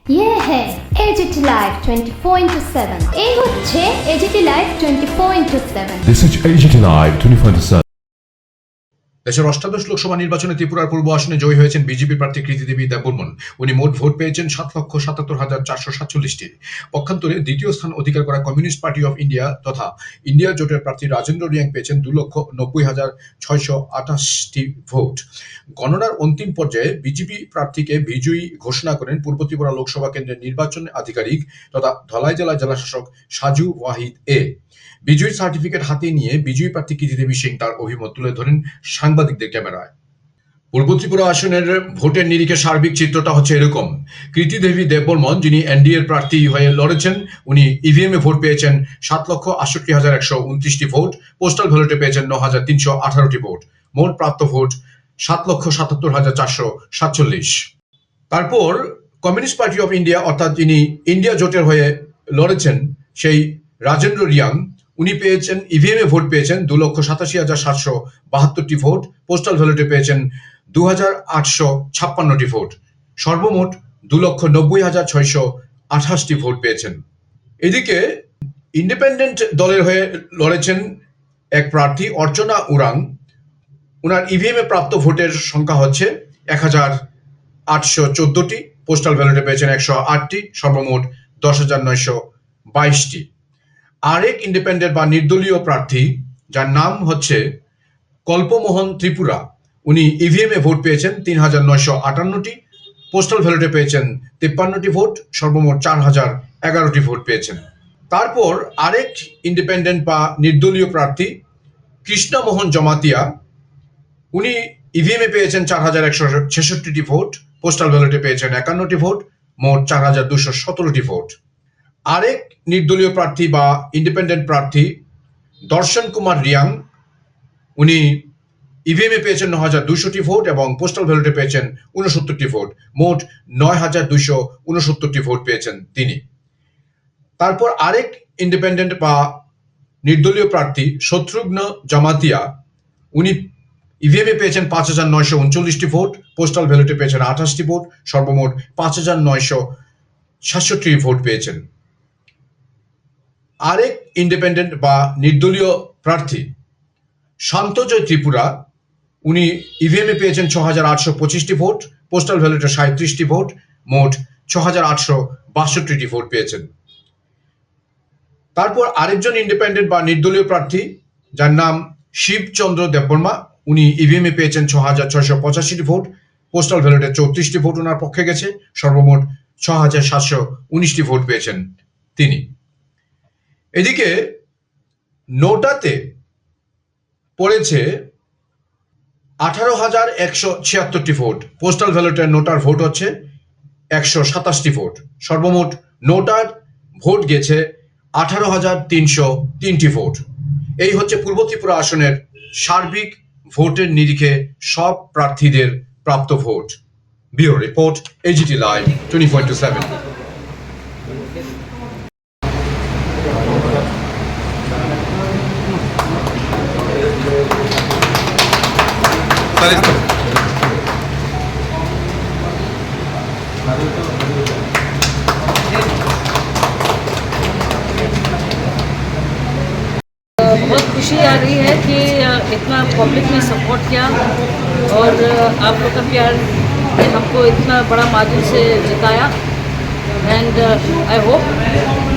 ये है AGT live 24/7 এই হচ্ছে AGT live 24/7 This is AGT Live 24/7. দেশের অষ্টাদশ লোকসভা নির্বাচনে ত্রিপুরার পূর্ব আসনে জয়ী হয়েছেন বিজেপি প্রার্থী কৃতি দেবী দেববর্মন। উনি মোট ভোট পেয়েছেন 7,77,447টি। পক্ষান্তরে দ্বিতীয় স্থান অধিকার করা কমিউনিস্ট পার্টি অফ ইন্ডিয়া তথা ইন্ডিয়া জোটের প্রার্থী রাজেন্দ্র রিয়াং পেয়েছেন 2,90,628টি ভোট। গণনার অন্তিম পর্যায়ে বিজেপি প্রার্থীকে বিজয়ী ঘোষণা করেন পূর্ব ত্রিপুরা লোকসভা কেন্দ্রের নির্বাচন আধিকারিক তথা ধলাই জেলা জেলাশাসক সাজু ওয়াহিদ এ। বিজয়ী সার্টিফিকেট হাতে নিয়ে বিজয়ী প্রার্থী কৃতি দেবী সিং তার অভিমত তুলে ধরেন সাংবাদিকদের ক্যামেরায়। পূর্ব ত্রিপুরা আসনের ভোটের নিরিখে সার্বিক চিত্রটা হচ্ছে এরকম। কৃতি দেবী দেববর্মন, যিনি এনডিএর প্রার্থী হয়ে লড়েছেন, উনি ইভিএমে ভোট পেয়েছেন 7,68,129টি ভোট, পোস্টাল ব্যালটে পেয়েছেন 9,318টি ভোট। মোট প্রাপ্ত ভোট 7,77,447। তারপর কমিউনিস্ট পার্টি অফ ইন্ডিয়া অর্থাৎ যিনি ইন্ডিয়া জোটের হয়ে লড়েছেন সেই রাজেন্দ্র রিয়াং, উনি পেয়েছেন ইভিএমে ভোট পেয়েছেন 2,87,752টি ভোট, পোস্টাল ব্যালটে পেয়েছেন 2,856টি ভোট। সর্বমোট 2,90,628টি ভোট পেয়েছেন। এদিকে ইন্ডিপেন্ডেন্ট দলের হয়ে লড়েছেন এক প্রার্থী অর্চনা উরাং। ওনার ইভিএমে প্রাপ্ত ভোটের সংখ্যা হচ্ছে 1,814টি, পোস্টাল ব্যালটে পেয়েছেন 108টি, সর্বমোট 10,922টি। আরেক ইন্ডিপেন্ডেন্ট বা নির্দলীয় প্রার্থী, যার নাম হচ্ছে কল্পমোহন ত্রিপুরা, উনি ইভিএমে ভোট পেয়েছেন 3,958টি, পোস্টাল ব্যালটে পেয়েছেন 53টি ভোট, সর্বমোট 4,011টি ভোট পেয়েছেন। তারপর আরেক ইন্ডিপেন্ডেন্ট বা নির্দলীয় প্রার্থী কৃষ্ণমোহন জমাতিয়া, উনি ইভিএমে পেয়েছেন 4,166টি ভোট, পোস্টাল ব্যালটে পেয়েছেন 51টি ভোট, মোট 4,217টি ভোট। আরেক নির্দলীয় প্রার্থী বা ইন্ডিপেন্ডেন্ট প্রার্থী দর্শন কুমার রিয়াং, উনি ইভিএমে পেয়েছেন 9,200টি ভোট এবং পোস্টাল ব্যালটে পেয়েছেন 69টি ভোট, মোট 9,269টি ভোট পেয়েছেন তিনি। তারপর আরেক ইন্ডিপেন্ডেন্ট বা নির্দলীয় প্রার্থী শত্রুঘ্ন জমাতিয়া, উনি ইভিএমে পেয়েছেন 5,939টি ভোট, পোস্টাল ব্যালটে পেয়েছেন 28টি ভোট, সর্বমোট 5,966টি ভোট পেয়েছেন। আরেক ইন্ডিপেন্ডেন্ট বা নির্দলীয় প্রার্থী শান্তজয় ত্রিপুরা, উনি ইভিএমে পেয়েছেন 6,825টি ভোট, পোস্টাল ব্যালটে 37টি ভোট, মোট 6,862টি ভোট পেয়েছেন। তারপর আরেকজন ইন্ডিপেন্ডেন্ট বা নির্দলীয় প্রার্থী, যার নাম শিবচন্দ্র দেববর্মা, উনি ইভিএমে পেয়েছেন 6,685টি ভোট, পোস্টাল ব্যালটে 34টি ভোট ওনার পক্ষে গেছে, সর্বমোট 6,719টি ভোট পেয়েছেন তিনি। এদিকে নোটাতে পড়েছে 18,176টি ভোট, পোস্টাল ব্যালটের নোটার ভোট হচ্ছে 127টি ভোট, সর্বমোট নোটার ভোট গেছে 18,303টি ভোট। এই হচ্ছে পূর্ব ত্রিপুরা আসনের সার্বিক ভোটের নিরিখে সব প্রার্থীদের প্রাপ্ত vote. Bureau report, AGT live 24/7। बहुत खुशी आ रही है कि इतना पब्लिक ने सपोर्ट किया और आप लोग का प्यार ने हमको इतना बड़ा मार्जिन से जिताया। And I hope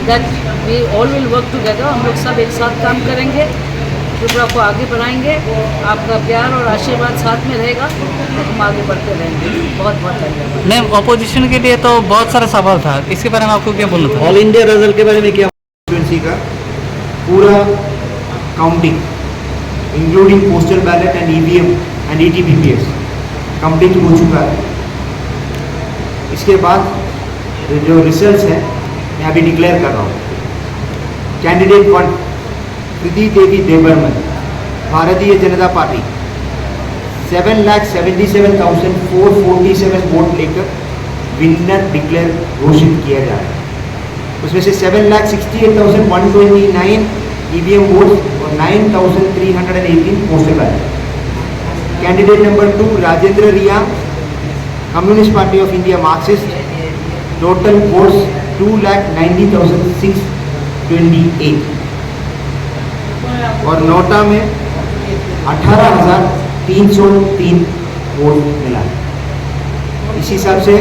that we all will work together. हम लोग सब एक साथ काम करेंगे, त्रिपुरा को आगे बढ़ाएंगे। आपका प्यार और आशीर्वाद साथ में रहेगा तो हम आगे बढ़ते रहेंगे। बहुत बहुत धन्यवाद। मैम, अपोजिशन के लिए तो बहुत सारा सवाल था, इसके बारे में आपको क्या बोलना था? ऑल इंडिया रिजल्ट के बारे में क्या कॉन्स्टिट्यूएंसी का पूरा counting including postal ballot and EVM and ETPBS counting हो चुका है। इसके बाद जो रिजल्ट्स हैं मैं अभी डिक्लेयर कर रहा हूँ। कैंडिडेट 1 कृति देवी देबबर्मन, भारतीय जनता पार्टी, 7,77,447 वोट लेकर विनर डिक्लेयर घोषित किया जा रहा है। उसमें से 7,68,129 ईवीएम वोट और 9,318 postal ballot. Candidate number 2 Rajendra Riya, Communist Party of India Marxist, total votes 2,90,628 और नोटा में 18,303 वोट मिला। इस हिसाब से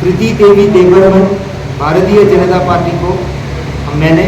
कृति देवी देबरमन भारतीय जनता पार्टी को मैंने